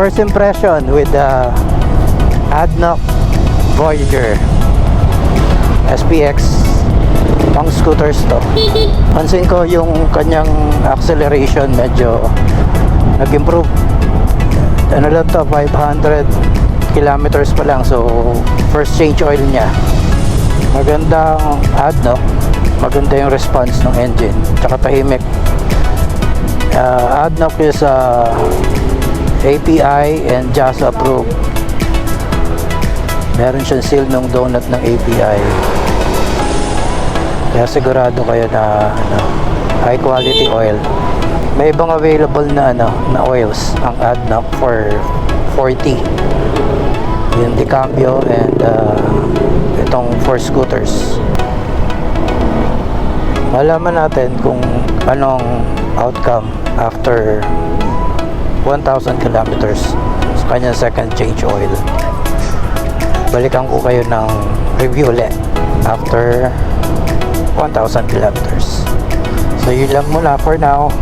First impression with the ADNOC Voyager SPX. Pang scooters to. Pansin ko yung kanyang acceleration medyo nag-improve. Ano lang to, 500 kilometers pa lang. So first change oil niya. Magandang ADNOC. Maganda yung response ng engine. Tsaka tahimik. ADNOC is API and JAS approved. Meron siyang seal ng donut ng API. Kaya sigurado kayo na high quality oil. May ibang available na na oils ang ADNOC for 40. Yung Decambio and itong for scooters. Malaman natin kung anong outcome after 1,000 kilometers sa kanyang second change oil. Balikan ko kayo ng review ulit after 1,000 kilometers. So yun lang muna for now.